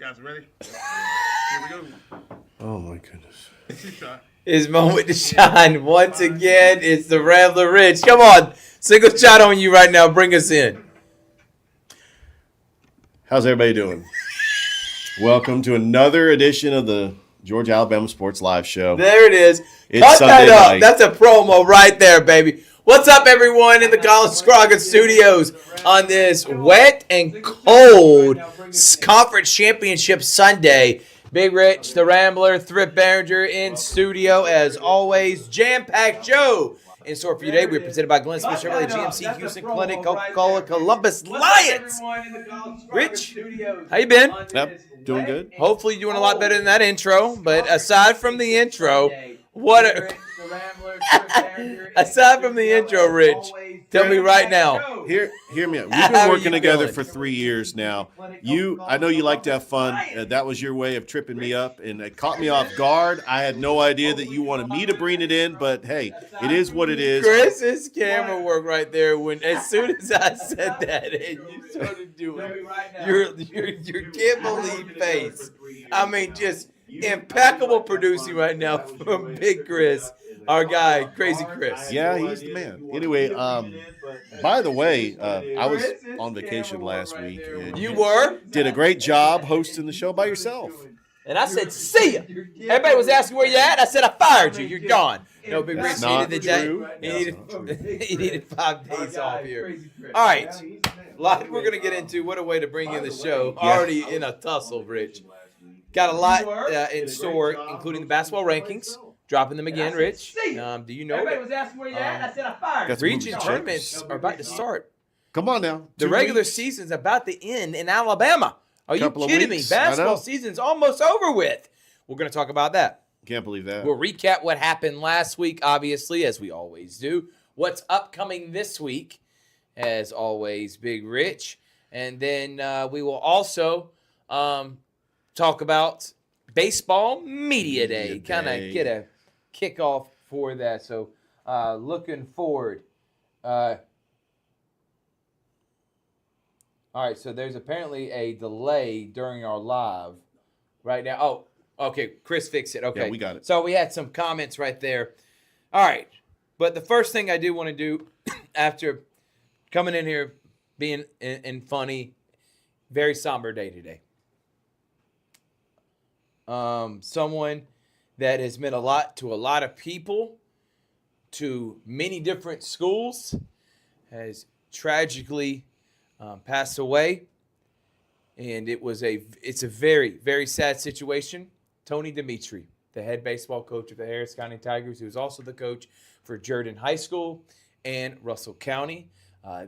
Guys, ready? Here we go. Oh my goodness. His moment to shine once again. It's the Rambler Rich. Come on, single shot on you right now. Bring us in. How's everybody doing? Welcome to another edition of the Georgia Alabama Sports Live Show. There it is. It's Cut Sunday that up. night. That's a promo right there, baby. What's up, everyone, in the Colin Scroggins Studios on this wet and cold Conference Championship Sunday? Big Rich, the Rambler, Thrift Behringer in studio as always. Jam-packed show in store for you today. We're presented by Glenn Smith Chevrolet, GMC, Houston Clinic, Coca-Cola, Columbus Lions. Rich, how you been? Yep, doing good. Hopefully you're doing a lot better than that intro. But aside from the intro, aside from the intro, Rich, tell me right now. Hear me out. We've How been are working you together feeling? for 3 years now. I know you like to have fun. That was your way of tripping me up, and it caught me off guard. I had no idea that you wanted me to bring it in, but hey, it is what it is. Chris's camera work right there when as soon as I said that and you started doing your can't believe face. I mean, just impeccable producing right now from Big Chris, our guy, Crazy Chris. Yeah, he's the man. Anyway, by the way, I was on vacation last week. And You were? did a great job hosting the show by yourself. And I said, see ya. Everybody was asking where you at. I said, I fired you. You're gone. No, Big Rich That's not needed the day. true. He needed 5 days off here. All right. A lot we're going to get into. What a way to bring in the show. Already in a tussle, Rich. Got a lot in store, including the basketball rankings. Dropping them again, Rich. Do you know Everybody was asking where you at. I said I fired. Got some region movie tournaments checks. are about to start? Come on now. The 2 regular weeks. season's about to end in Alabama. Are you Couple of kidding me? weeks. I Basketball know. season's almost over with. We're going to talk about that. Can't believe that. We'll recap what happened last week, obviously, as we always do. What's upcoming this week, as always, Big Rich. And then we will also talk about Baseball Media Day. Kind of get a kickoff for that. So looking forward. All right, so there's apparently a delay during our live right now. Oh, okay, Chris fixed it. Okay. Yeah, we got it. So we had some comments right there. All right, but the first thing I do want to do after coming in here, being in funny, very somber day today. Someone that has meant a lot to a lot of people, to many different schools, has tragically passed away, and it's a very, very sad situation. Tony Dimitri, the head baseball coach of the Harris County Tigers, who is also the coach for Jordan High School and Russell County.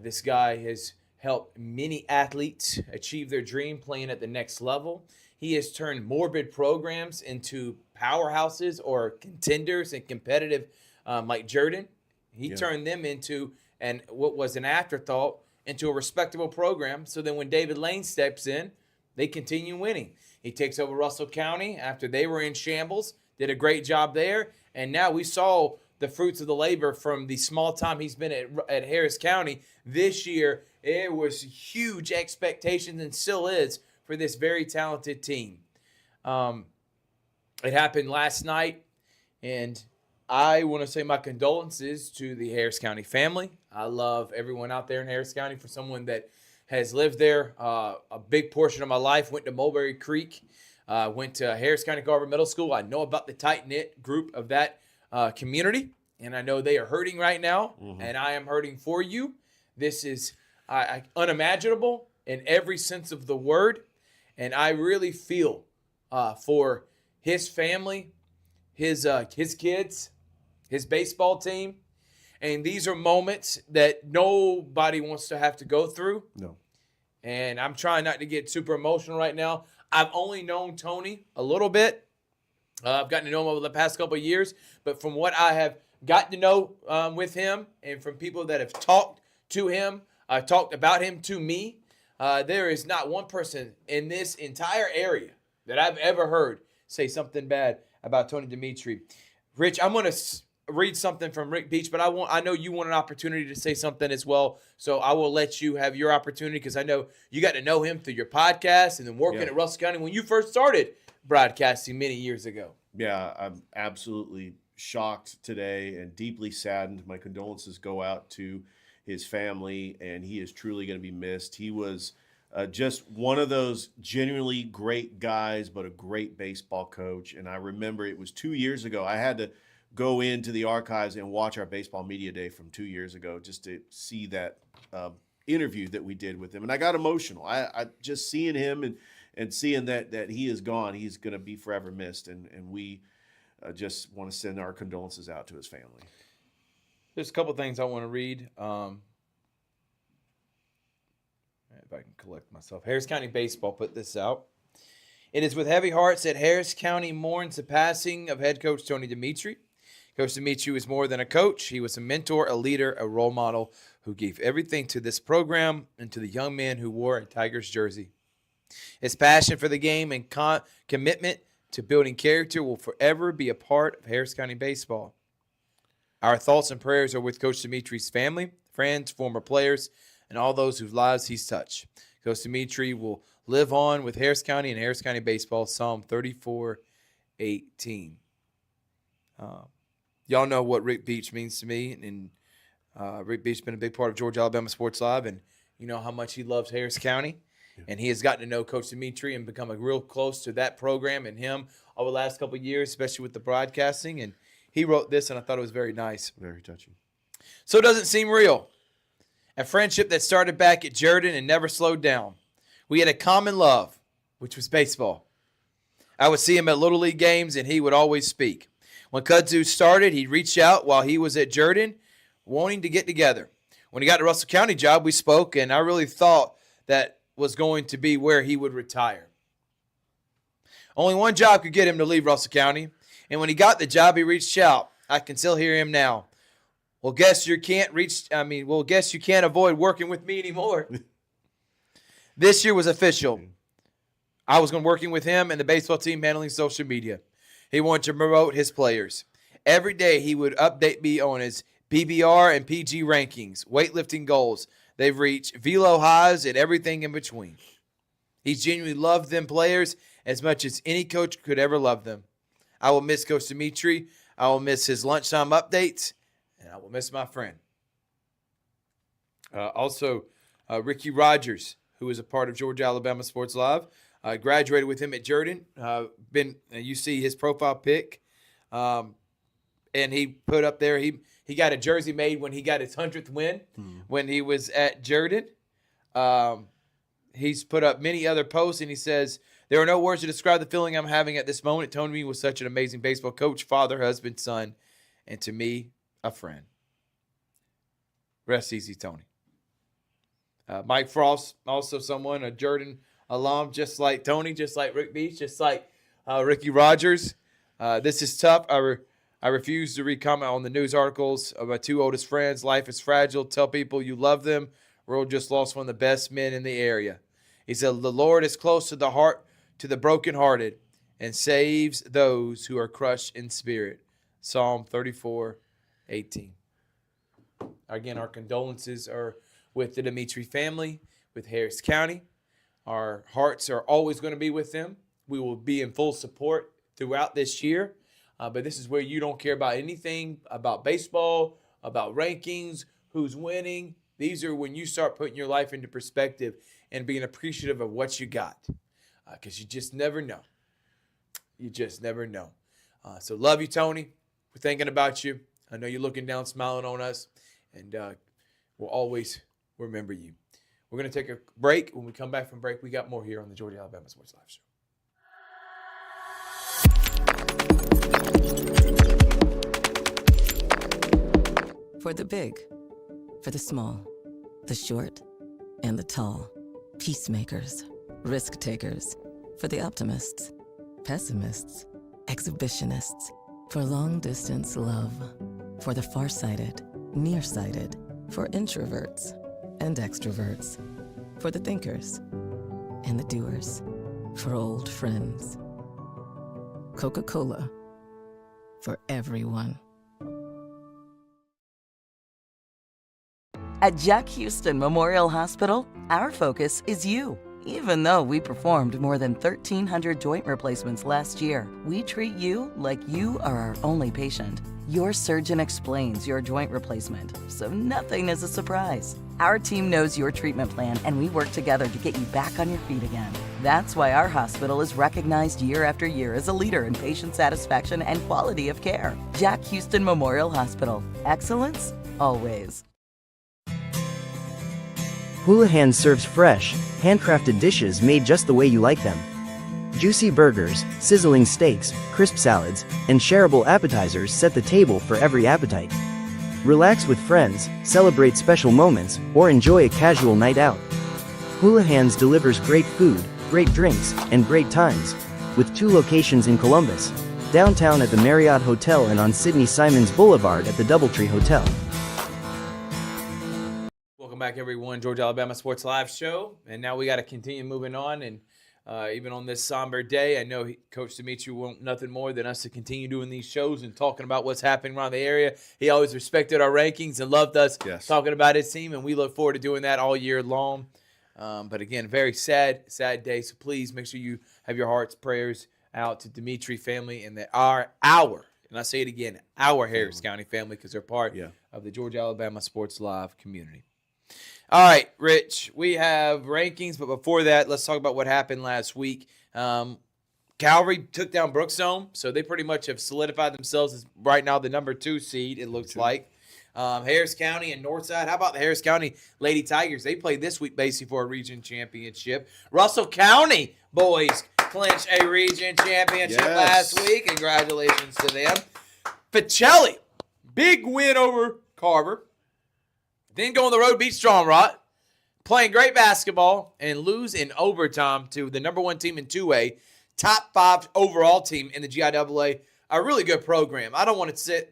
This guy has helped many athletes achieve their dream playing at the next level. He has turned morbid programs into powerhouses or contenders and competitive, like Jordan. He turned them into what was an afterthought into a respectable program. So then when David Lane steps in, they continue winning. He takes over Russell County after they were in shambles, did a great job there. And now we saw the fruits of the labor from the small time he's been at Harris County. This year, it was huge expectations and still is for this very talented team. It happened last night, and I want to say my condolences to the Harris County family. I love everyone out there in Harris County. For someone that has lived there a big portion of my life, went to Mulberry Creek, went to Harris County Carver Middle School. I know about the tight-knit group of that community, and I know they are hurting right now, and I am hurting for you. This is unimaginable in every sense of the word, and I really feel for his family, his kids, his baseball team. And these are moments that nobody wants to have to go through. No. And I'm trying not to get super emotional right now. I've only known Tony a little bit. I've gotten to know him over the past couple of years. But from what I have gotten to know with him and from people that have talked to him, talked about him to me, there is not one person in this entire area that I've ever heard say something bad about Tony Dimitri. Rich, I'm going to read something from Rick Beach, but I know you want an opportunity to say something as well. So I will let you have your opportunity because I know you got to know him through your podcast and then working at Russell County when you first started broadcasting many years ago. Yeah, I'm absolutely shocked today and deeply saddened. My condolences go out to his family, and he is truly going to be missed. He was just one of those genuinely great guys, but a great baseball coach. And I remember it was 2 years ago. I had to go into the archives and watch our baseball media day from 2 years ago just to see that interview that we did with him. And I got emotional. I just seeing him and seeing that he is gone, he's going to be forever missed. And we just want to send our condolences out to his family. There's a couple things I want to read. If I can collect myself. Harris County Baseball put this out. It is with heavy hearts that Harris County mourns the passing of head coach Tony Dimitri. Coach Dimitri was more than a coach. He was a mentor, a leader, a role model who gave everything to this program and to the young men who wore a Tigers jersey. His passion for the game and commitment to building character will forever be a part of Harris County baseball. Our thoughts and prayers are with Coach Dimitri's family, friends, former players, and all those whose lives he's touched. Coach Dimitri will live on with Harris County and Harris County baseball, Psalm 34:18. Y'all know what Rick Beach means to me, and Rick Beach has been a big part of Georgia Alabama Sports Live, and you know how much he loves Harris County. And he has gotten to know Coach Dimitri and become a real close to that program and him over the last couple of years, especially with the broadcasting. And he wrote this, and I thought it was very nice. Very touching. So it doesn't seem real. A friendship that started back at Jordan and never slowed down. We had a common love, which was baseball. I would see him at Little League games, and he would always speak. When Kudzu started, he reached out while he was at Jordan, wanting to get together. When he got the Russell County job, we spoke, and I really thought that was going to be where he would retire. Only one job could get him to leave Russell County, and when he got the job, he reached out. I can still hear him now. Guess you can't avoid working with me anymore. This year was official. I was working with him and the baseball team handling social media. He wanted to promote his players. Every day he would update me on his PBR and PG rankings, weightlifting goals they've reached, velo highs, and everything in between. He genuinely loved them players as much as any coach could ever love them. I will miss Coach Dimitri. I will miss his lunchtime updates, and I will miss my friend. Also, Ricky Rogers, who is a part of Georgia Alabama Sports Live, graduated with him at Jordan. You see his profile pic, and he put up there he got a jersey made when he got his 100th win when he was at Jordan. He's put up many other posts, and he says, there are no words to describe the feeling I'm having at this moment. Tony was such an amazing baseball coach, father, husband, son, and to me, a friend. Rest easy, Tony. Mike Frost, also someone, a Jordan alum, just like Tony, just like Rick Beach, just like Ricky Rogers. This is tough. I refuse to comment on the news articles of my two oldest friends. Life is fragile. Tell people you love them. World just lost one of the best men in the area. He said, the Lord is close to the heart, to the brokenhearted, and saves those who are crushed in spirit. Psalm 34:18. Again, our condolences are with the Dimitri family, with Harris County. Our hearts are always going to be with them. We will be in full support throughout this year. But this is where you don't care about anything about baseball, about rankings, who's winning. These are when you start putting your life into perspective and being appreciative of what you got. Because you just never know. You just never know. So love you, Tony. We're thinking about you. I know you're looking down, smiling on us. And we'll always remember you. We're going to take a break. When we come back from break, we got more here on the Georgia Alabama Sports Live Show. For the big, for the small, the short, and the tall. Peacemakers, risk takers. For the optimists, pessimists, exhibitionists. For long distance love. For the farsighted, nearsighted. For introverts and extroverts. For the thinkers and the doers. For old friends. Coca-Cola. For everyone. At Jack Houston Memorial Hospital, our focus is you. Even though we performed more than 1,300 joint replacements last year, we treat you like you are our only patient. Your surgeon explains your joint replacement, so nothing is a surprise. Our team knows your treatment plan, and we work together to get you back on your feet again. That's why our hospital is recognized year after year as a leader in patient satisfaction and quality of care. Jack Houston Memorial Hospital. Excellence, always. Houlihan serves fresh, handcrafted dishes made just the way you like them. Juicy burgers, sizzling steaks, crisp salads, and shareable appetizers set the table for every appetite. Relax with friends, celebrate special moments, or enjoy a casual night out. Houlihan's delivers great food, great drinks, and great times, with 2 locations in Columbus, downtown at the Marriott Hotel and on Sidney Simons Boulevard at the Doubletree Hotel. Welcome back, everyone. Georgia Alabama Sports Live Show. And now we got to continue moving on. And even on this somber day, I know Coach Dimitri wants nothing more than us to continue doing these shows and talking about what's happening around the area. He always respected our rankings and loved us talking about his team, and we look forward to doing that all year long. But again, very sad day. So please make sure you have your hearts, prayers out to Dimitri family and our, and I say it again, our Harris County family, because they're part of the Georgia Alabama Sports Live community. All right, Rich, we have rankings, but before that, let's talk about what happened last week. Calvary took down Brookstone, so they pretty much have solidified themselves as right now the number 2 seed, it looks like. Harris County and Northside. How about the Harris County Lady Tigers? They played this week basically for a region championship. Russell County boys clinched a region championship last week. Congratulations to them. Pacelli, big win over Carver. Then go on the road, beat Strong Rock, playing great basketball, and lose in overtime to the number 1 team in 2A, top 5 overall team in the GIAA. A really good program. I don't want to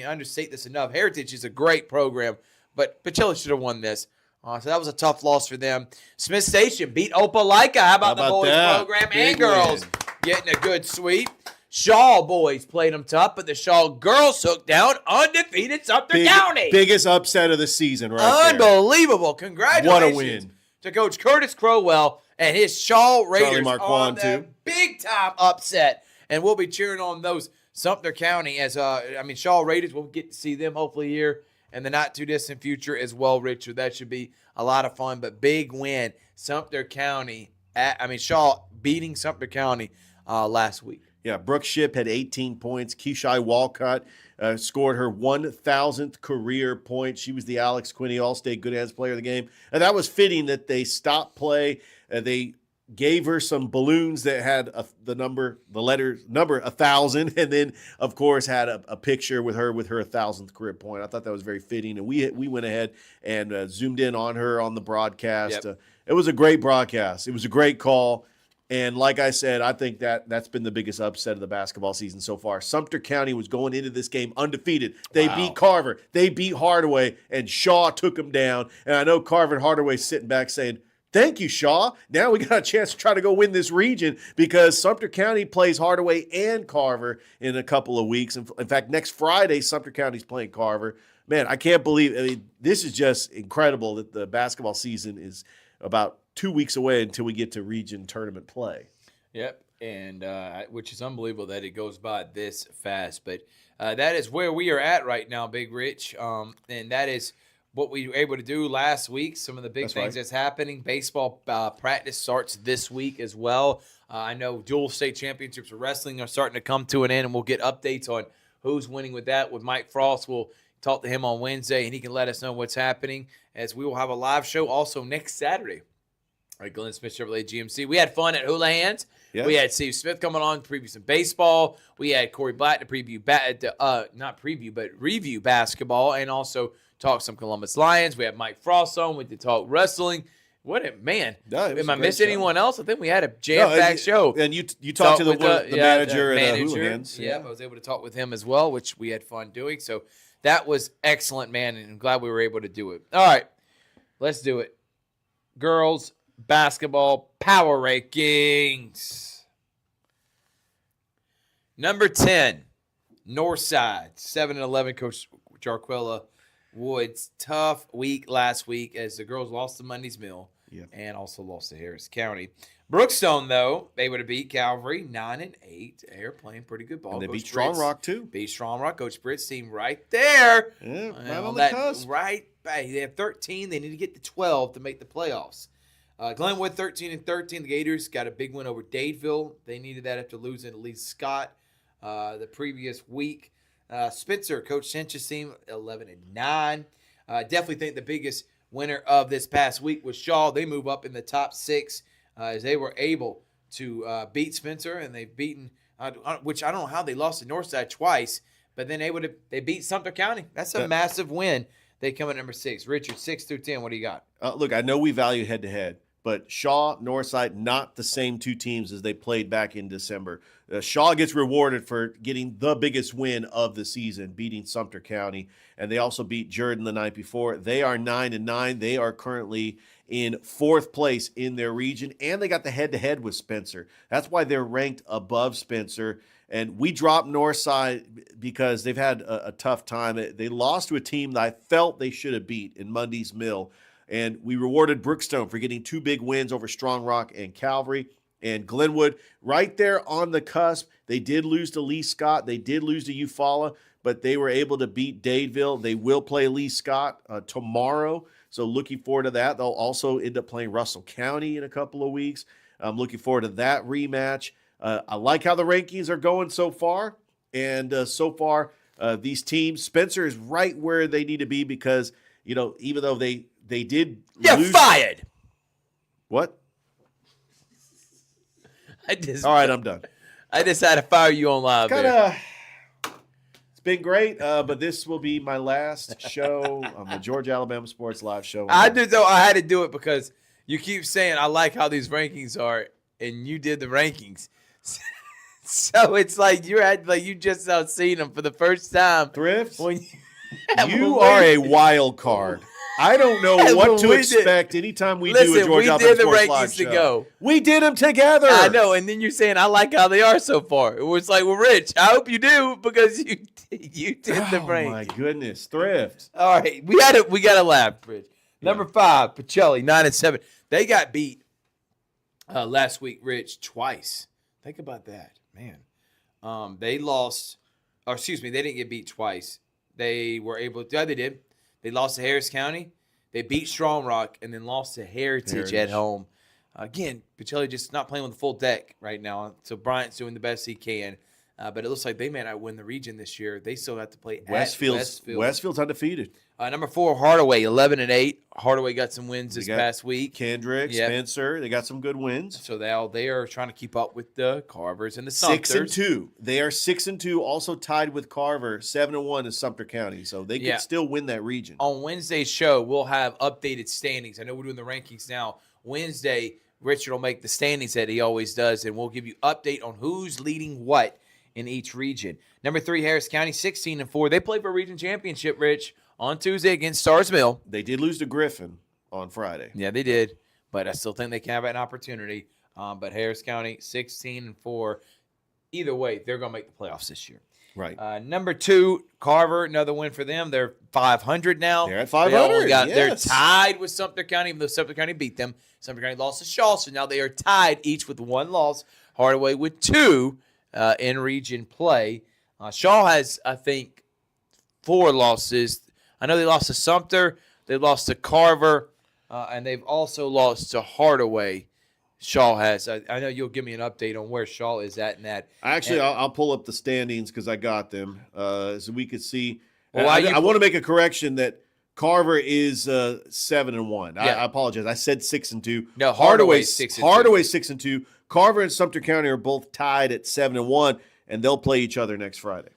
understate this enough. Heritage is a great program, but Pacelli should have won this. So that was a tough loss for them. Smith Station beat Opelika. How about the boys program and girls getting a good sweep? Shaw boys played them tough, but the Shaw girls took down undefeated Sumter County. Biggest upset of the season right Unbelievable. there. Congratulations What a win. to Coach Curtis Crowell and his Shaw Raiders Marquand, on that too. big-time upset. And we'll be cheering on those Sumter County as, Shaw Raiders. We'll get to see them hopefully here in the not-too-distant future as well, Richard. That should be a lot of fun. But big win, Sumter County. Shaw beating Sumter County last week. Yeah, Brooke Shipp had 18 points. Keishai Walcott scored her 1,000th career point. She was the Alex Quinney All-State Good Hands Player of the Game. And that was fitting that they stopped play. They gave her some balloons that had the number 1,000, and then, of course, had a picture with her 1,000th career point. I thought that was very fitting, and we went ahead and zoomed in on her on the broadcast. Yep. It was a great broadcast. It was a great call. And like I said, I think that's been the biggest upset of the basketball season so far. Sumter County was going into this game undefeated. They beat Carver. They beat Hardaway, and Shaw took them down. And I know Carver and Hardaway sitting back saying, thank you, Shaw. Now we got a chance to try to go win this region because Sumter County plays Hardaway and Carver in a couple of weeks. In fact, next Friday, Sumter County's playing Carver. Man, I can't believe this is just incredible that the basketball season is about 2 weeks away until we get to region tournament play. Yep, and which is unbelievable that it goes by this fast. But that is where we are at right now, Big Rich, and that is what we were able to do last week. Some of the big things that's happening. Baseball practice starts this week as well. I know dual state championships of wrestling are starting to come to an end, and we'll get updates on who's winning with that with Mike Frost. We'll talk to him on Wednesday, and he can let us know what's happening, as we will have a live show also next Saturday. All right, Glenn Smith Chevrolet GMC. We had fun at Houlihan's. Yes. We had Steve Smith coming on to preview some baseball. We had Corey Black to preview review basketball, and also talk some Columbus Lions. We had Mike Frost on with the talk wrestling. Am I missing anyone else? I think we had a jam-packed show. And you talked to the manager at Houlihan's. Yeah, I was able to talk with him as well, which we had fun doing. So that was excellent, man, and I'm glad we were able to do it. All right, let's do it. Girls basketball power rankings. Number 10, Northside, 7-11. Coach Jarquilla Woods, tough week last week as the girls lost to Monday's Mill Yep. and also lost to Harris County. Brookstone, though, they would have beat Calvary 9-8. They're playing pretty good ball. And they Coach beat Strong Britt's- Rock, too. Beat Strong Rock. Coach Britt's team right there. Yeah, right On on the that, cusp. right. They have 13. They need to get to 12 to make the playoffs. Glenwood 13-13. The Gators got a big win over Dadeville. They needed that after losing to Lee Scott the previous week. Spencer, Coach Cinch's team, 11-9. Definitely think the biggest winner of this past week was Shaw. They move up in the top 6 as they were able to beat Spencer, and they've beaten, which I don't know how they lost to Northside twice, but then they beat Sumter County. That's a massive win. They come at number 6. Richard, 6 through 10. What do you got? Look, I know we value head-to-head, but Shaw, Northside, not the same two teams as they played back in December. Shaw gets rewarded for getting the biggest win of the season, beating Sumter County, and they also beat Jordan the night before. They are 9-9. They are currently in 4th place in their region, and they got the head-to-head with Spencer. That's why they're ranked above Spencer. And we dropped Northside because they've had a tough time. They lost to a team that I felt they should have beat in Monday's Mill. And we rewarded Brookstone for getting 2 big wins over Strong Rock and Calvary. And Glenwood, right there on the cusp. They did lose to Lee Scott. They did lose to Eufaula, but they were able to beat Dadeville. They will play Lee Scott tomorrow. So looking forward to that. They'll also end up playing Russell County in a couple of weeks. I'm looking forward to that rematch. I like how the rankings are going so far. And so far, these teams, Spencer is right where they need to be because, even though they did You're lose. fired. What? All right, I'm done. I decided to fire you on live. It's been great, but this will be my last show on the Georgia Alabama Sports Live show. I had to do it because you keep saying I like how these rankings are, and you did the rankings. So it's like you just out seeing them for the first time. Thrift, When you are a wild card. I don't know what to expect anytime we do a Georgia Alabama Sports Live show. To go. We did them together. I know, and then you're saying I like how they are so far. It was like, well, Rich, I hope you do because you did the rankings. Oh my goodness, Thrift. All right, we got to laugh, Rich. Number 5, Pacelli, 9-7. They got beat last week, Rich, twice. Think about that, man. They lost, or excuse me, they didn't get beat twice. They were able to. Yeah, they did. They lost to Harris County. They beat Strong Rock and then lost to Heritage at home. Again, Pacelli just not playing with the full deck right now. So Bryant's doing the best he can. But it looks like they may not win the region this year. They still have to play at Westfield. Westfield's undefeated. Number 4, Hardaway, 11-8. Hardaway got some wins this past week. Kendrick, Spencer, they got some good wins. So they are trying to keep up with the Carvers and the Sumters. 6-2. They are 6-2, also tied with Carver, 7-1 in Sumter County. So they can still win that region. On Wednesday's show, we'll have updated standings. I know we're doing the rankings now. Wednesday, Richard will make the standings that he always does, and we'll give you update on who's leading what in each region. Number 3, Harris County, 16-4. They play for a region championship, Rich, on Tuesday against Stars Mill. They did lose to Griffin on Friday. Yeah, they did, but I still think they can have an opportunity. But Harris County, 16-4. Either way, they're going to make the playoffs this year. Right. Number 2, Carver, another win for them. They're 500 now. They're at 500. They're tied with Sumter County, even though Sumter County beat them. Sumter County lost to Shaw, so now they are tied each with 1 loss. Hardaway with 2 in region play. Shaw has, I think, 4 losses. I know they lost to Sumter, they lost to Carver, and they've also lost to Hardaway. Shaw has. I know you'll give me an update on where Shaw is at in that. Actually, I'll pull up the standings because I got them so we could see. Well, I want to make a correction that Carver is 7-1. Yeah. I apologize. I said 6-2. No, Hardaway's 6-2. Hardaway's 6-2. Carver and Sumter County are both tied at 7-1, and they'll play each other next Friday.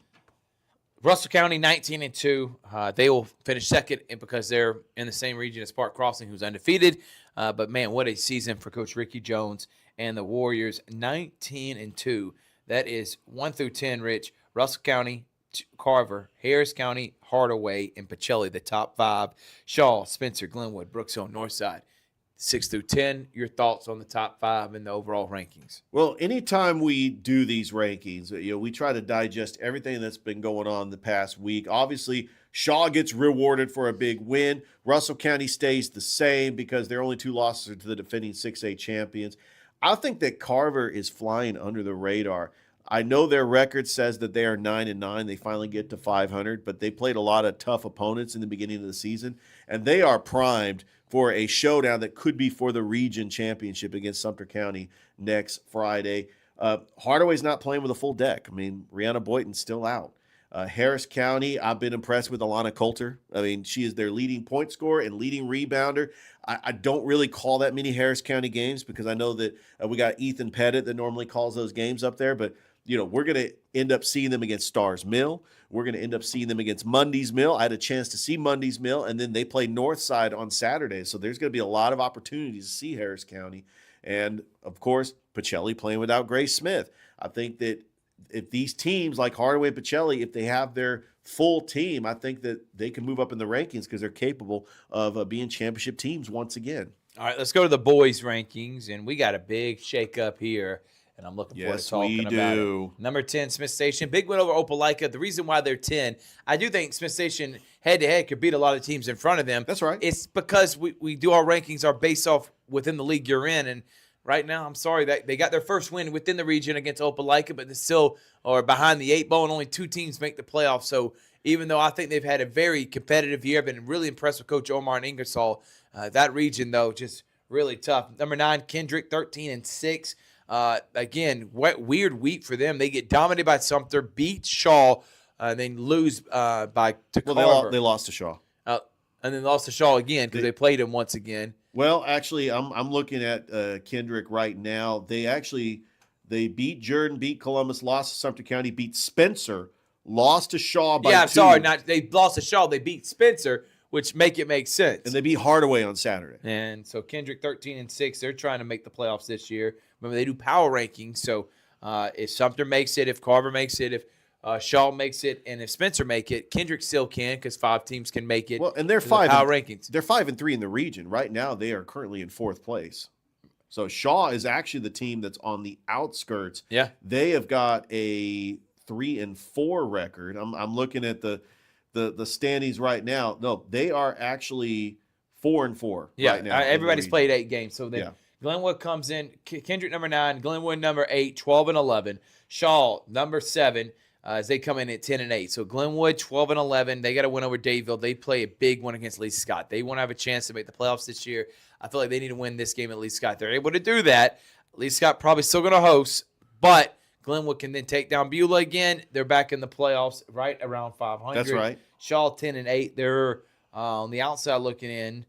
Russell County 19-2. They will finish second because they're in the same region as Park Crossing, who's undefeated. But man, what a season for Coach Ricky Jones and the Warriors. 19-2. That is 1 through 10. Rich, Russell County, Carver, Harris County, Hardaway, and Pacelli, the top 5. Shaw, Spencer, Glenwood, Brookstone, Northside. 6 through 10, your thoughts on the top 5 in the overall rankings? Well, anytime we do these rankings, we try to digest everything that's been going on the past week. Obviously, Shaw gets rewarded for a big win. Russell County stays the same because their only 2 losses are to the defending 6A champions. I think that Carver is flying under the radar. I know their record says that they are 9-9. They finally get to 500, but they played a lot of tough opponents in the beginning of the season, and they are primed for a showdown that could be for the region championship against Sumter County next Friday. Hardaway's not playing with a full deck. I mean, Rihanna Boynton's still out. Harris County, I've been impressed with Alana Coulter. I mean, she is their leading point scorer and leading rebounder. I don't really call that many Harris County games because I know that we got Ethan Pettit that normally calls those games up there, but we're going to end up seeing them against Stars Mill. We're going to end up seeing them against Mundy's Mill. I had a chance to see Mundy's Mill, and then they play Northside on Saturday. So there's going to be a lot of opportunities to see Harris County. And, of course, Pacelli playing without Grace Smith. I think that if these teams like Hardaway and Pacelli, if they have their full team, I think that they can move up in the rankings because they're capable of being championship teams once again. All right, let's go to the boys' rankings, and we got a big shakeup here. And I'm looking forward to talking about it. Number 10, Smith Station. Big win over Opelika. The reason why they're 10, I do think Smith Station head-to-head could beat a lot of teams in front of them. That's right. It's because we do our rankings are based off within the league you're in. And right now, I'm sorry, that they got their first win within the region against Opelika, but they still are behind the 8 ball, and only 2 teams make the playoffs. So even though I think they've had a very competitive year, I've been really impressed with Coach Omar and Ingersoll. That region, though, just really tough. Number 9, Kendrick, 13-6. Again, weird week for them. They get dominated by Sumter, beat Shaw, then lose to Carver. Well, they lost to Shaw. And then lost to Shaw again because they played him once again. Well, actually, I'm looking at Kendrick right now. They beat Jordan, beat Columbus, lost to Sumter County, beat Spencer, lost to Shaw by 2. Yeah, I'm sorry. They lost to Shaw. They beat Spencer, which makes sense. And they beat Hardaway on Saturday. And so Kendrick 13-6. They're trying to make the playoffs this year. Remember, they do power rankings. So if Sumter makes it, if Carver makes it, if Shaw makes it, and if Spencer make it, Kendrick still can because 5 teams can make it. Well, and they're power rankings. They're 5-3 in the region right now. They are currently in 4th place. So Shaw is actually the team that's on the outskirts. Yeah, they have got a 3-4 record. I'm looking at the standings right now. No, they are actually 4-4 right now. Everybody's played 8 games. So then Glenwood comes in. Kendrick number 9, Glenwood number 8, 12-11. Shaw number 7 as they come in at 10-8. So Glenwood 12-11. They got to win over Dadeville. They play a big one against Lee Scott. They want to have a chance to make the playoffs this year. I feel like they need to win this game at Lee Scott. They're able to do that. Lee Scott probably still going to host, but Glenwood can then take down Beulah again. They're back in the playoffs right around 500. That's right. Shaw 10-8. They're on the outside looking in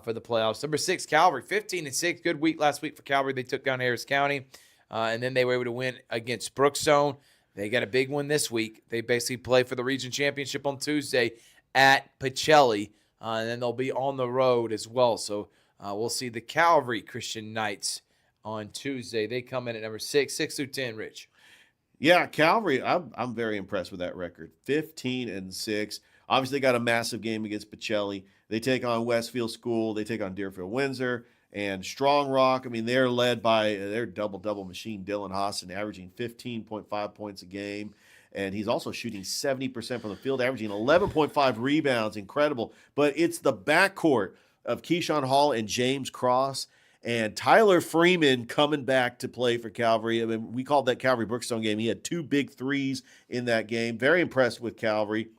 for the playoffs. Number 6, Calvary 15-6. Good week last week for Calvary. They took down Harris County, and then they were able to win against Brookstone. They got a big one this week. They basically play for the region championship on Tuesday at Pacelli, and then they'll be on the road as well. So we'll see the Calvary Christian Knights on Tuesday. They come in at number 6, 6-10. Rich. Yeah, Calvary, I'm very impressed with that record. 15-6. Obviously, got a massive game against Pacelli. They take on Westfield School. They take on Deerfield Windsor and Strong Rock. I mean, they're led by their double machine, Dylan Hostin, averaging 15.5 points a game. And he's also shooting 70% from the field, averaging 11.5 rebounds. Incredible. But it's the backcourt of Keyshawn Hall and James Cross. And Tyler Freeman coming back to play for Calvary. I mean, we called that Calvary Brookstone game. He had 2 big threes in that game. Very impressed with Calvary.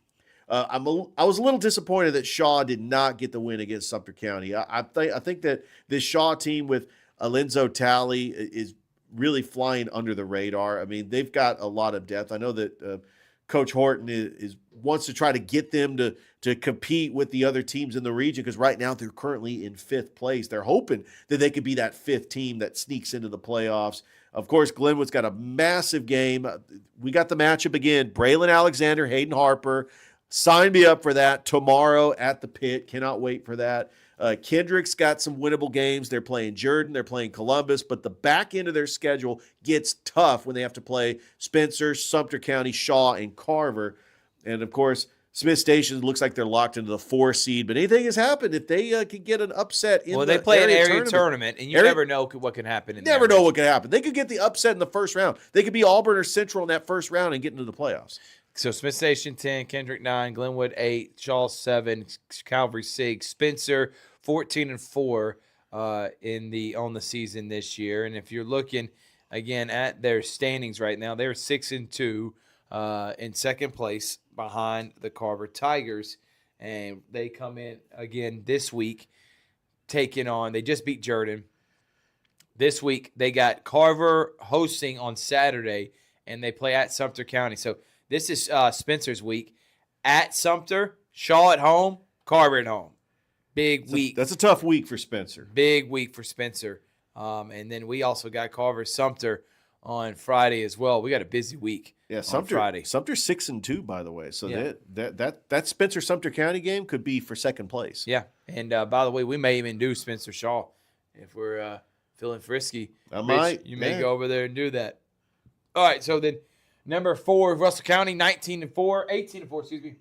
I was a little disappointed that Shaw did not get the win against Sumter County. I think that this Shaw team with Alenzo Talley is really flying under the radar. I mean, they've got a lot of depth. I know that Coach Horton wants to try to get them to compete with the other teams in the region because right now they're currently in 5th place. They're hoping that they could be that 5th team that sneaks into the playoffs. Of course, Glenwood's got a massive game. We got the matchup again. Braylon Alexander, Hayden Harper. Sign me up for that tomorrow at the pit. Cannot wait for that. Kendrick's got some winnable games. They're playing Jordan. They're playing Columbus. But the back end of their schedule gets tough when they have to play Spencer, Sumter County, Shaw, and Carver. And, of course, Smith Station looks like they're locked into the 4 seed. But anything has happened if they could get an upset in they play an area tournament, and you never know what can happen. Never know what can happen. They could get the upset in the first round. They could be Auburn or Central in that first round and get into the playoffs. So Smith Station 10, Kendrick 9, Glenwood 8, Shaw 7, Calvary 6, Spencer 14-4 on the season this year. And if you're looking again at their standings right now, they're 6-2 in second place behind the Carver Tigers, and they come in again this week taking on. They just beat Jordan. This week they got Carver hosting on Saturday, and they play at Sumter County. So this is Spencer's week at Sumter, Shaw at home, Carver at home. Big week. That's a tough week for Spencer. Big week for Spencer. And then we also got Carver Sumter on Friday as well. We got a busy week. Yeah, on Friday. Sumter's 6-2, by the way. So Yeah. that Spencer Sumter County game could be for second place. Yeah. And by the way, we may even do Spencer Shaw if we're feeling frisky. Rich, you may go over there and do that. All right. So then number 4, Russell County, 18-4, excuse me.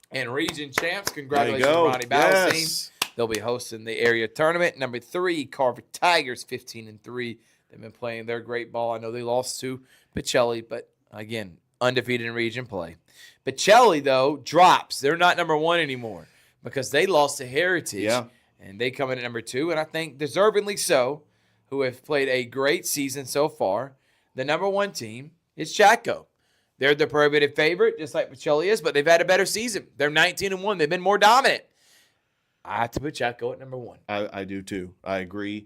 And region champs. Congratulations, Ronnie Bowles team. They'll be hosting the area tournament. Number 3, Carver Tigers, 15-3. They've been playing their great ball. I know they lost to Pacelli, but again, undefeated in region play. Pacelli, though, drops. They're not number 1 anymore because they lost to Heritage. Yeah. And they come in at number 2, and I think deservingly so, who have played a great season so far. The number 1 team is Chaco. They're the prohibitive favorite, just like Pacelli is, but they've had a better season. They're 19-1. They've been more dominant. I have to put Chaco at number 1. I do too. I agree.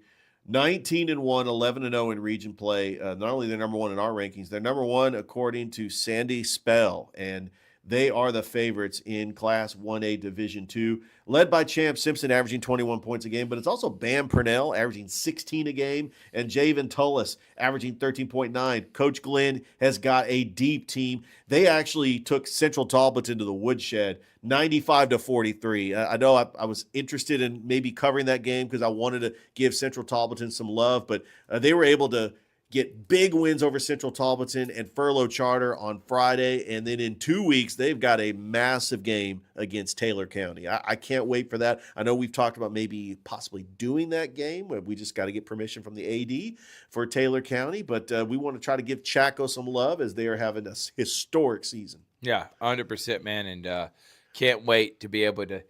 19-1, 11-0 in region play. Not only they're number 1 in our rankings, they're number 1 according to Sandy Spell, and they are the favorites in Class 1A Division II, led by Champ Simpson, averaging 21 points a game, but it's also Bam Purnell, averaging 16 a game, and Javen Tullis, averaging 13.9. Coach Glenn has got a deep team. They actually took Central Talbot into the woodshed, 95-43. I know I was interested in maybe covering that game because I wanted to give Central Talbot some love, but they were able to get big wins over Central Talbotton and Furlough Charter on Friday. And then in 2 weeks, they've got a massive game against Taylor County. I can't wait for that. I know we've talked about maybe possibly doing that game. We just got to get permission from the AD for Taylor County. But we want to try to give Chaco some love as they are having a historic season. Yeah, 100%, man. And can't wait to be able to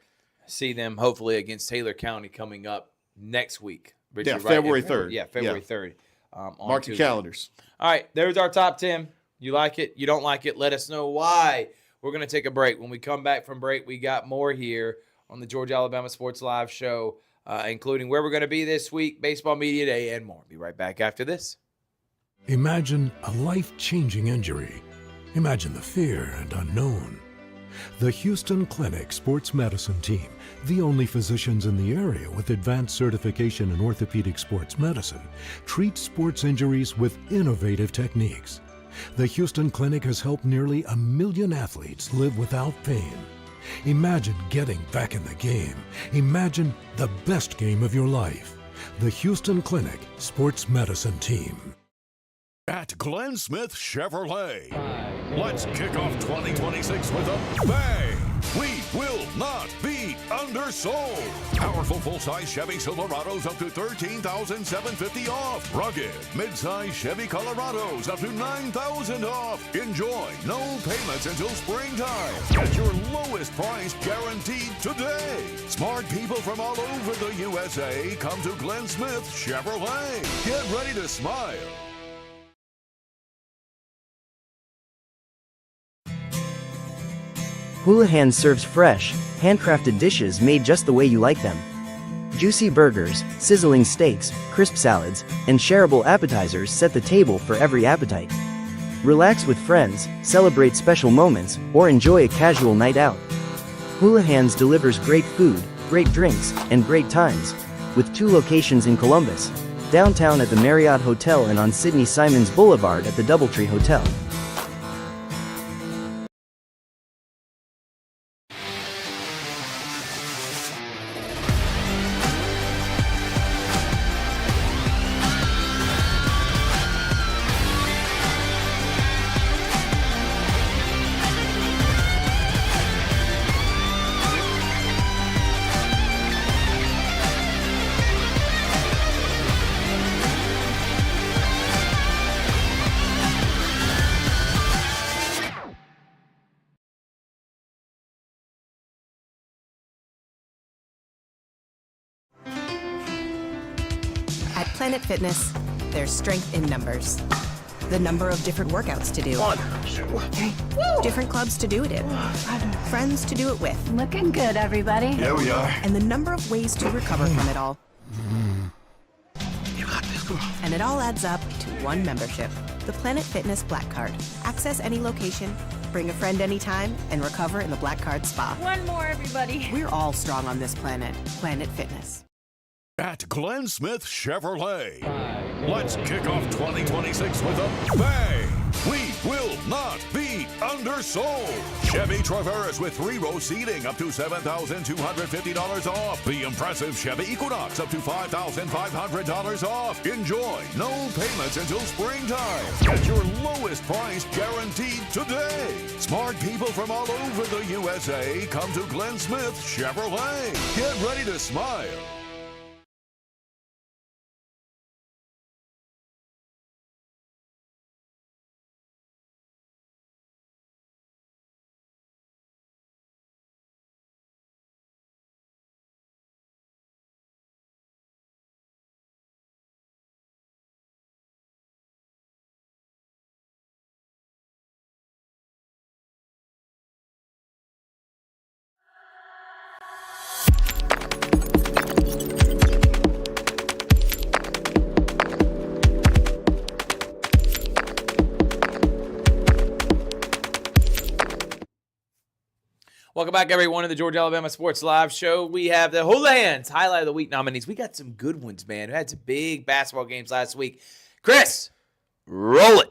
see them hopefully against Taylor County coming up next week. Yeah, February 3rd. Yeah, February 3rd. Mark your calendars. All right, there's our top 10. You like it? You don't like it? Let us know why. We're going to take a break. When we come back from break, we got more here on the Georgia Alabama Sports Live show, including where we're going to be this week, Baseball Media Day, and more. Be right back after this. Imagine a life-changing injury. Imagine the fear and unknown. The Houston Clinic Sports Medicine Team, the only physicians in the area with advanced certification in orthopedic sports medicine, treats sports injuries with innovative techniques. The Houston Clinic has helped nearly 1 million athletes live without pain. Imagine getting back in the game. Imagine the best game of your life. The Houston Clinic Sports Medicine Team. At Glenn Smith Chevrolet, let's kick off 2026 with a bang. We will not be undersold. Powerful full-size Chevy Silverados up to $13,750 off. Rugged mid-size Chevy Colorados up to $9,000 off. Enjoy no payments until springtime. Get your lowest price guaranteed today. Smart people from all over the USA come to Glenn Smith Chevrolet. Get ready to smile. Houlihan serves fresh, handcrafted dishes made just the way you like them. Juicy burgers, sizzling steaks, crisp salads, and shareable appetizers set the table for every appetite. Relax with friends, celebrate special moments, or enjoy a casual night out. Houlihan's delivers great food, great drinks, and great times, with 2 locations in Columbus, downtown at the Marriott Hotel and on Sidney Simons Boulevard at the Doubletree Hotel. At Planet Fitness, there's strength in numbers. The number of different workouts to do. 1, 2, 3. Different clubs to do it in. Friends to do it with. Looking good, everybody. Yeah, we are. And the number of ways to recover from it all. You got this, come on. And it all adds up to one membership. The Planet Fitness Black Card. Access any location, bring a friend anytime, and recover in the Black Card Spa. One more, everybody. We're all strong on this planet. Planet Fitness. At Glenn Smith Chevrolet. Let's kick off 2026 with a bang. We will not be undersold. Chevy Traverse with 3-row seating up to $7,250 off. The impressive Chevy Equinox up to $5,500 off. Enjoy no payments until springtime. Get your lowest price guaranteed today. Smart people from all over the USA come to Glenn Smith Chevrolet. Get ready to smile. Welcome back, everyone, to the Georgia Alabama Sports Live Show. We have the Hula Hands Highlight of the Week nominees. We got some good ones, man. We had some big basketball games last week. Chris, roll it.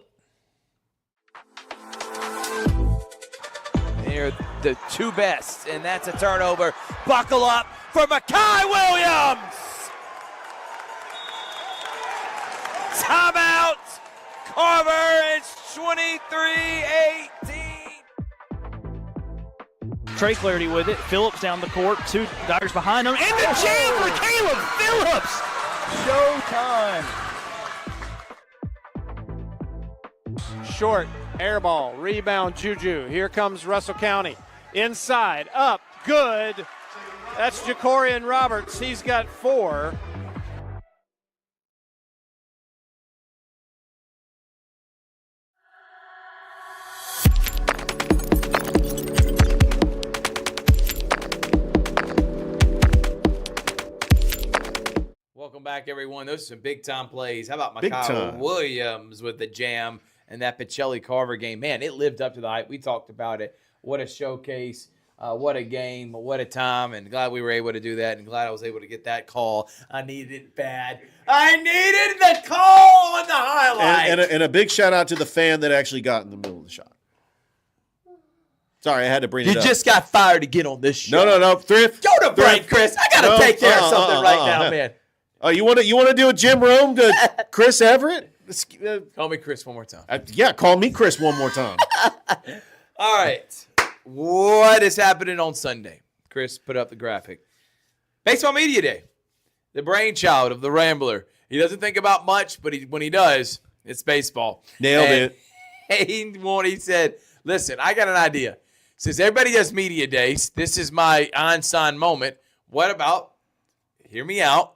They're the two best, and that's a turnover. Buckle up for Mekhi Williams. Timeout. Carver, it's 23-18. Trey Clarity with it. Phillips down the court. Two Dyers behind him. And the jam for Caleb Phillips. Showtime. Short, air ball, rebound, Juju. Here comes Russell County. Inside, up, good. That's Jacorian Roberts. He's got 4. Welcome back, everyone. Those are some big-time plays. How about Big Mekhi time. Williams with the jam and that Pacelli Carver game? Man, it lived up to the hype. We talked about it. What a showcase. What a game. What a time. And glad we were able to do that, and glad I was able to get that call. I needed it bad. I needed the call on the highlight. And a big shout-out to the fan that actually got in the middle of the shot. Sorry, I had to bring it You up. just got fired to get on this show. No. Thrift. Go to break, Chris. I got to take care of something right now, man. Oh, you want to do a Jim Rome to Chris Everett? Call me Chris one more time. Yeah, call me Chris one more time. All right. What is happening on Sunday? Chris put up the graphic. Baseball Media Day. The brainchild of the Rambler. He doesn't think about much, but when he does, it's baseball. Nailed it. He said, listen, I got an idea. Since everybody does media days, this is my Einstein moment. What about, hear me out,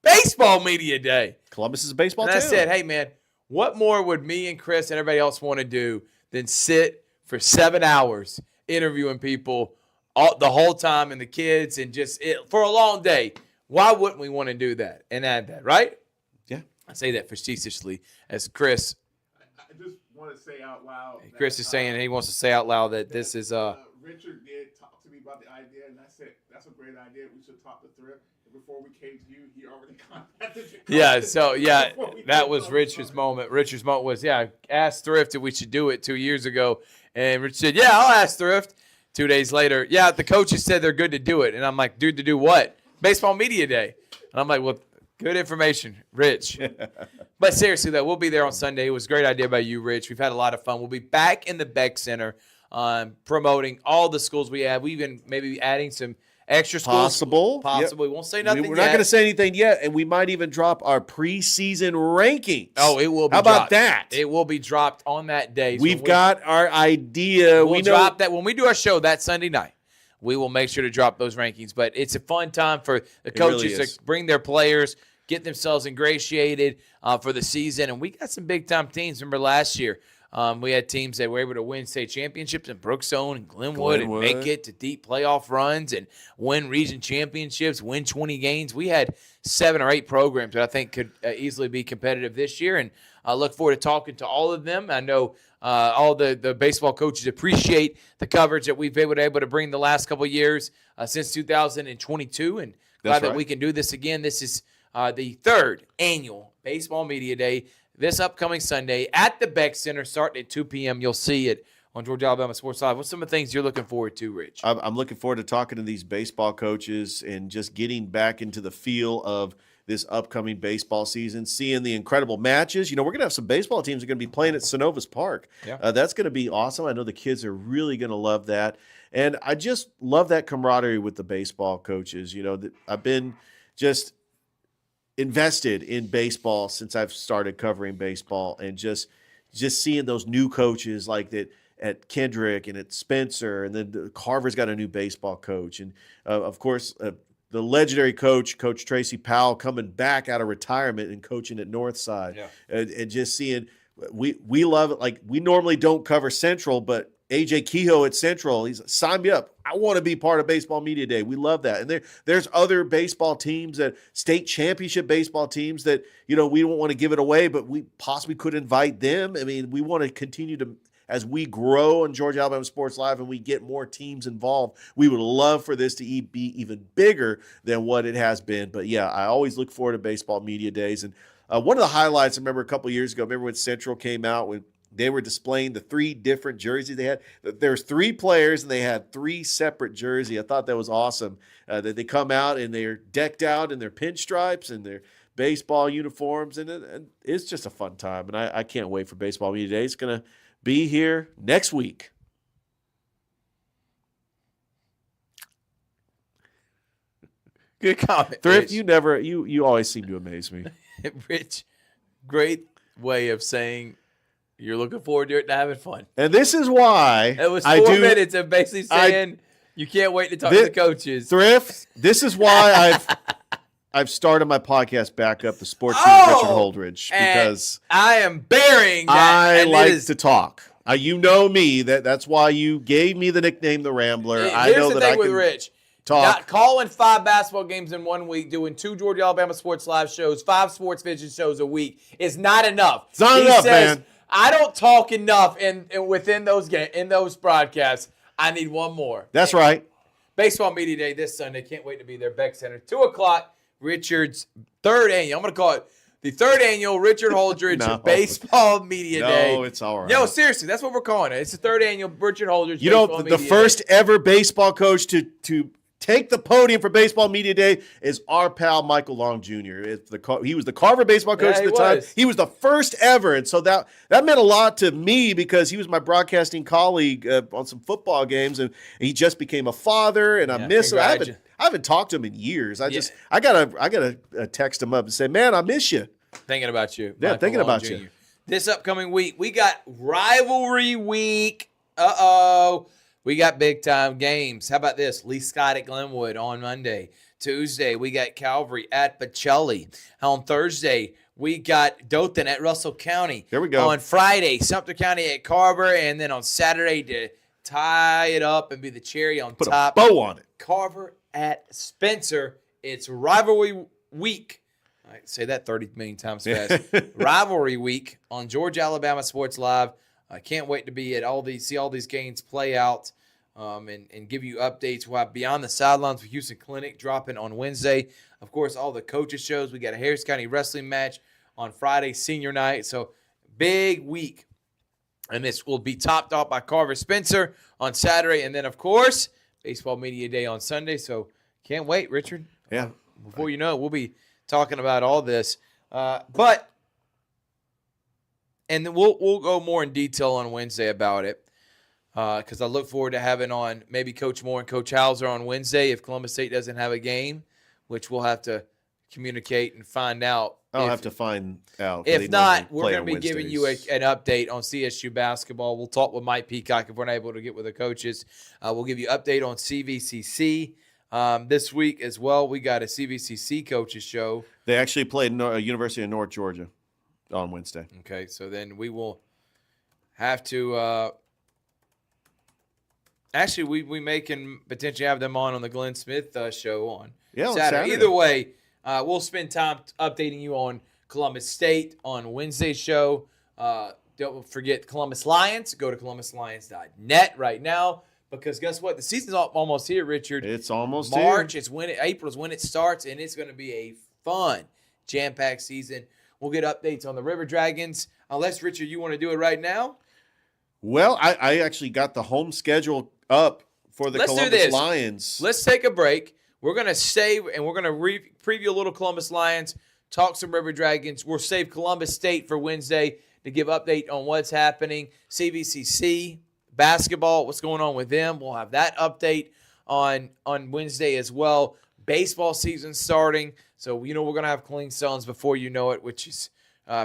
Baseball Media Day? Columbus is a baseball And town. I said, hey, man, what more would me and Chris and everybody else want to do than sit for 7 hours interviewing people the whole time and the kids and for a long day? Why wouldn't we want to do that and add that, right? Yeah. I say that facetiously as Chris. I just want to say out loud. Chris is saying he wants to say out loud that this is Richard did talk to me about the idea, and I said that's a great idea. We should talk to Thrift. And before we came to you, he already contacted you. Yeah, so that was Richard's moment. Richard's moment was, ask Thrift if we should do it 2 years ago. And Rich said, yeah, I'll ask Thrift. 2 days later, the coaches said they're good to do it. And I'm like, dude, to do what? Baseball Media Day. And I'm like, well, good information, Rich. But seriously, though, we'll be there on Sunday. It was a great idea by you, Rich. We've had a lot of fun. We'll be back in the Beck Center promoting all the schools we have. We've been maybe adding some extra schools. Possible. Yep. We won't say nothing We're yet. not going to say anything yet, and we might even drop our preseason rankings. Oh, it will be How dropped. about that? It will be dropped on that day. We've got our idea. We'll drop that when we do our show that Sunday night. We will make sure to drop those rankings. But it's a fun time for the coaches really is. to bring their players, get themselves ingratiated for the season. And we got some big-time teams. Remember last year, we had teams that were able to win state championships in Brookstone and Glenwood and make it to deep playoff runs and win region championships, win 20 games. We had 7 or 8 programs that I think could easily be competitive this year, and I look forward to talking to all of them. I know all the baseball coaches appreciate the coverage that we've been able to bring the last couple of years since 2022, and glad that we can do this again. This is the 3rd annual Baseball Media Day this upcoming Sunday at the Beck Center, starting at 2 p.m. You'll see it on Georgia Alabama Sports Live. What's some of the things you're looking forward to, Rich? I'm looking forward to talking to these baseball coaches and just getting back into the feel of this upcoming baseball season, seeing the incredible matches. You know, we're going to have some baseball teams that are going to be playing at Synovus Park. Yeah. That's going to be awesome. I know the kids are really going to love that. And I just love that camaraderie with the baseball coaches. You know, I've been just invested in baseball since I've started covering baseball, and just seeing those new coaches like that at Kendrick and at Spencer, and then Carver's got a new baseball coach. And of course, the legendary coach Tracy Powell, coming back out of retirement and coaching at Northside. Yeah. And just seeing, we love it. Like, we normally don't cover Central, but AJ Kehoe at Central, he's sign me up. I want to be part of Baseball Media Day. We love that. And there's other baseball teams, that state championship baseball teams, that, you know, we don't want to give it away, but we possibly could invite them. I mean, we want to continue to, as we grow on Georgia Alabama Sports Live and we get more teams involved, we would love for this to be even bigger than what it has been. But yeah, I always look forward to Baseball Media Days. And one of the highlights, I remember a couple of years ago, when Central came out, when they were displaying the 3 different jerseys they had. There's 3 players and they had 3 separate jerseys. I thought that was awesome, that they come out and they're decked out in their pinstripes and their baseball uniforms. And it's just a fun time. And I can't wait for Baseball Media Day. It's going to be here next week. Good comment, Thrift, Rich. you always seem to amaze me. Rich, great way of saying you're looking forward to it and having fun. And this is why it was 4 minutes of basically saying you can't wait to talk to the coaches. Thrift, this is why I've started my podcast back up, the Sports with Richard Holdridge, because I am bearing that. I like to talk. You know me, that's why you gave me the nickname The Rambler. I know that I can with Rich. talk. Not calling 5 basketball games in 1 week, doing 2 Georgia Alabama Sports Live shows, 5 Sports Vision shows a week is not enough. It's not enough, man. I don't talk enough within those broadcasts. I need one more. That's right. Baseball Media Day this Sunday. Can't wait to be there. Beck Center, 2 o'clock. Richard's 3rd annual. I'm going to call it the 3rd annual Richard Holdridge Baseball Media Day. No, it's all right. No, seriously, that's what we're calling it. It's the 3rd annual Richard Holdridge. You know, the first ever baseball coach to take the podium for Baseball Media Day is our pal Michael Long Jr. He was the Carver baseball coach at the time. He was the first ever, and so that meant a lot to me because he was my broadcasting colleague on some football games, and he just became a father, and I miss him. I haven't talked to him in years. I gotta text him up and say, man, I miss you. Thinking about you. Yeah, Michael thinking Long about Jr. you. This upcoming week, we got rivalry week. We got big-time games. How about this? Lee Scott at Glenwood on Monday. Tuesday, we got Calvary at Pacelli. On Thursday, we got Dothan at Russell County. There we go. On Friday, Sumter County at Carver. And then on Saturday, to tie it up and be the cherry on top, Put a bow on it. Carver at Spencer. It's rivalry week. I say that 30 million times fast. Rivalry week on Georgia Alabama Sports Live. I can't wait to be at see all these games play out, and give you updates. We'll have Beyond the Sidelines with Houston Clinic dropping on Wednesday. Of course, all the coaches shows. We got a Harris County wrestling match on Friday, senior night. So big week. And this will be topped off by Carver Spencer on Saturday. And then, of course, Baseball Media Day on Sunday. So can't wait, Richard. Yeah. Before you know it, we'll be talking about all this. And then we'll go more in detail on Wednesday about it, because I look forward to having on maybe Coach Moore and Coach Hauser on Wednesday if Columbus State doesn't have a game, which we'll have to communicate and find out. I'll have to find out. If not, we're going to be giving you an update on CSU basketball. We'll talk with Mike Peacock if we're not able to get with the coaches. We'll give you an update on CVCC. This week as well, we got a CVCC coaches show. They actually played University of North Georgia on Wednesday. Okay, so then we will have to actually, we may can potentially have them on the Glenn Smith show on Saturday. Either way, we'll spend time updating you on Columbus State on Wednesday's show. Don't forget Columbus Lions. Go to columbuslions.net right now because guess what? The season's almost here, Richard. It's almost March. here. It's April is when it starts, and it's going to be a fun, jam-packed season. We'll get updates on the River Dragons. Unless, Richard, you want to do it right now? Well, I actually got the home schedule up for the Columbus Lions. Let's take a break. We're going to save, and we're going to preview a little Columbus Lions, talk some River Dragons. We'll save Columbus State for Wednesday to give update on what's happening. CVCC, basketball, what's going on with them. We'll have that update on Wednesday as well. Baseball season starting. So, we're going to have clean suns before you know it, which is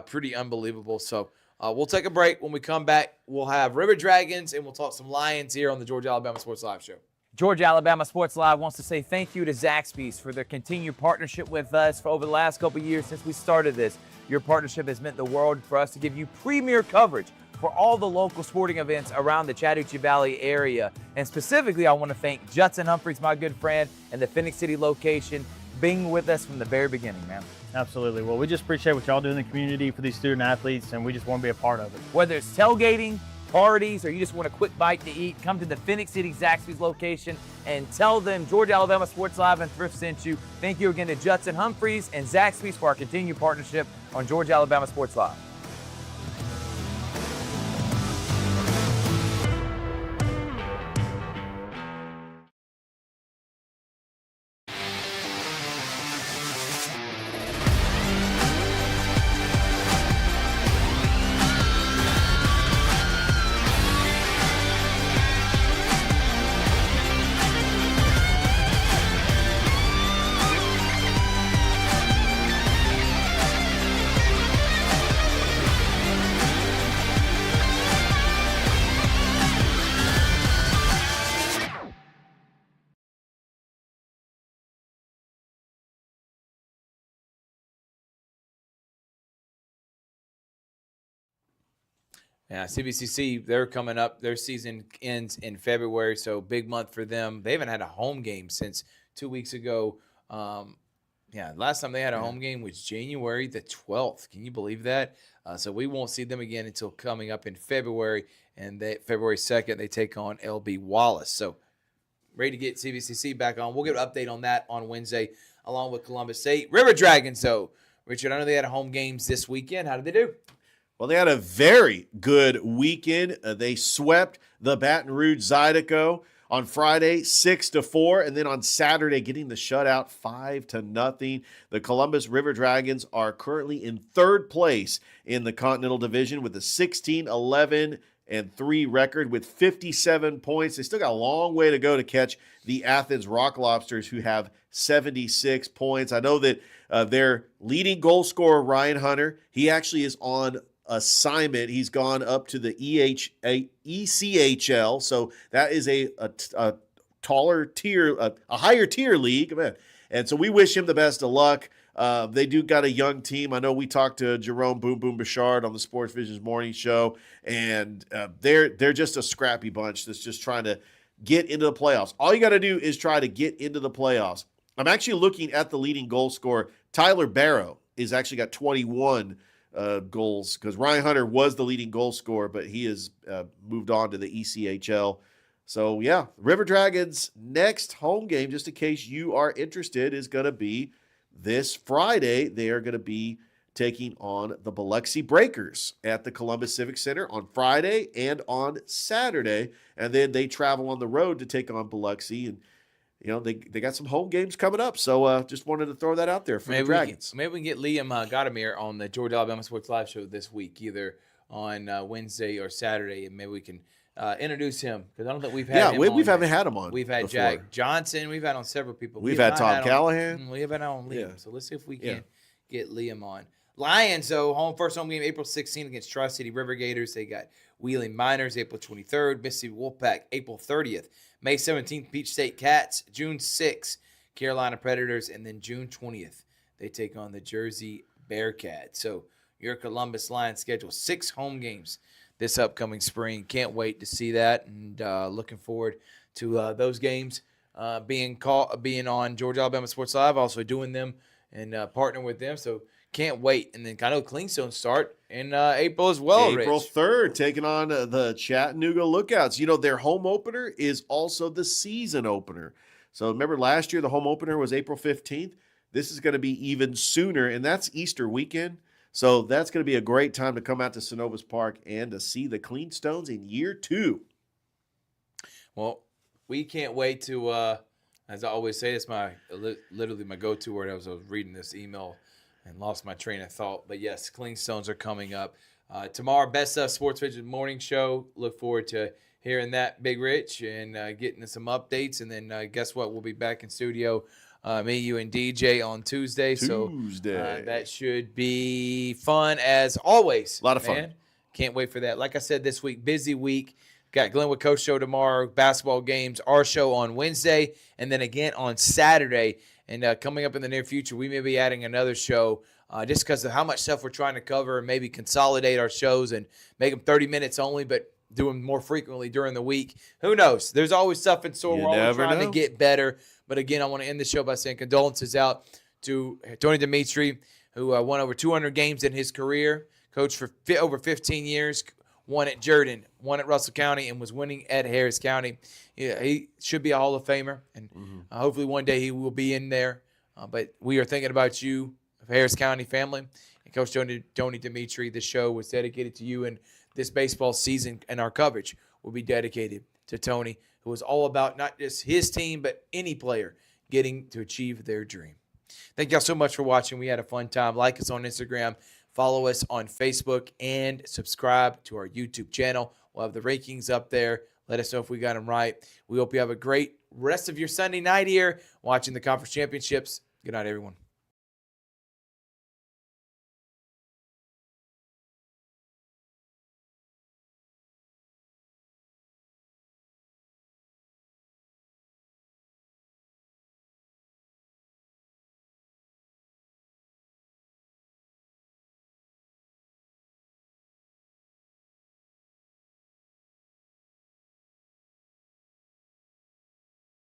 pretty unbelievable. So, we'll take a break. When we come back, we'll have River Dragons, and we'll talk some Lions here on the Georgia Alabama Sports Live Show. Georgia Alabama Sports Live wants to say thank you to Zaxby's for their continued partnership with us for over the last couple of years since we started this. Your partnership has meant the world for us to give you premier coverage for all the local sporting events around the Chattahoochee Valley area. And specifically, I want to thank Judson Humphreys, my good friend, and the Phoenix City location, being with us from the very beginning, man. Absolutely. Well, we just appreciate what y'all do in the community for these student athletes, and we just want to be a part of it. Whether it's tailgating, parties, or you just want a quick bite to eat, come to the Phoenix City Zaxby's location and tell them Georgia Alabama Sports Live and Thrift sent you. Thank you again to Judson Humphreys and Zaxby's for our continued partnership on Georgia Alabama Sports Live. Yeah, CVCC, they're coming up. Their season ends in February, so big month for them. They haven't had a home game since 2 weeks ago. Last time they had a home game was January the 12th. Can you believe that? So we won't see them again until coming up in February, and February 2nd, they take on LB Wallace. So ready to get CVCC back on. We'll get an update on that on Wednesday, along with Columbus State. River Dragons, though. Richard, I know they had home games this weekend. How did they do? Well, they had a very good weekend. They swept the Baton Rouge Zydeco on Friday 6-4, and then on Saturday getting the shutout 5-0. The Columbus River Dragons are currently in third place in the Continental Division with a 16-11-3 record with 57 points. They still got a long way to go to catch the Athens Rock Lobsters, who have 76 points. I know that their leading goal scorer, Ryan Hunter, he actually is on assignment. He's gone up to the ECHL, so that is a taller tier, a higher tier league, man. And so we wish him the best of luck. They do got a young team. I know we talked to Jerome Boom Boom Bouchard on the Sports Visions morning show, and they're just a scrappy bunch that's just trying to get into the playoffs. All you got to do is try to get into the playoffs. I'm actually looking at the leading goal scorer. Tyler Barrow is actually got 21 goals, because Ryan Hunter was the leading goal scorer, but he has moved on to the ECHL. So, yeah, River Dragons' next home game, just in case you are interested, is going to be this Friday. They are going to be taking on the Biloxi Breakers at the Columbus Civic Center on Friday and on Saturday, and then they travel on the road to take on Biloxi, and they got some home games coming up, so just wanted to throw that out there for the Dragons. Maybe we can get Liam Gadamer on the Georgia Alabama Sports Live show this week, either on Wednesday or Saturday, and maybe we can introduce him, because I don't think we've had him on. We haven't had him on. We've had before. Jack Johnson. We've had on several people. We've had Tom Callahan. We have had on Liam, so let's see if we can get Liam on. Lions, though, first home game April 16th against Tri-City River Gators. They got Wheeling Miners April 23rd, Mississippi Wolfpack April 30th, May 17th, Peach State Cats, June 6th, Carolina Predators, and then June 20th, they take on the Jersey Bearcats. So your Columbus Lions schedule 6 home games this upcoming spring. Can't wait to see that, and looking forward to those games being on Georgia Alabama Sports Live, also doing them and partnering with them. So can't wait. And then I know Clingstone start in April as well. April Rich. 3rd, taking on the Chattanooga Lookouts. You know, their home opener is also the season opener. So remember last year, the home opener was April 15th. This is going to be even sooner, and that's Easter weekend. So that's going to be a great time to come out to Synovus Park and to see the Cleanstones in year 2. Well, we can't wait to, as I always say, it's literally my go-to word. I was reading this email and lost my train of thought. But yes, Cleanstones are coming up. Tomorrow, Best of Sports Vision Morning Show. Look forward to hearing that, Big Rich, and getting some updates. And then guess what? We'll be back in studio, me, you, and DJ on Tuesday. So that should be fun as always. A lot of fun. Can't wait for that. Like I said, this week, busy week. Got Glenwood Coach Show tomorrow, basketball games, our show on Wednesday, and then again on Saturday. And coming up in the near future, we may be adding another show just because of how much stuff we're trying to cover, and maybe consolidate our shows and make them 30 minutes only, but do them more frequently during the week. Who knows? There's always stuff in store. We're always trying to get better. But again, I want to end the show by saying condolences out to Tony Dimitri, who won over 200 games in his career, coached for over 15 years, won at Jordan, won at Russell County, and was winning at Harris County. Yeah, he should be a Hall of Famer, and hopefully one day he will be in there. But we are thinking about you, Harris County family, and Coach Tony Dimitri. The show was dedicated to you, and this baseball season and our coverage will be dedicated to Tony, who was all about not just his team, but any player getting to achieve their dream. Thank y'all so much for watching. We had a fun time. Like us on Instagram. Follow us on Facebook and subscribe to our YouTube channel. We'll have the rankings up there. Let us know if we got them right. We hope you have a great rest of your Sunday night here watching the conference championships. Good night, everyone.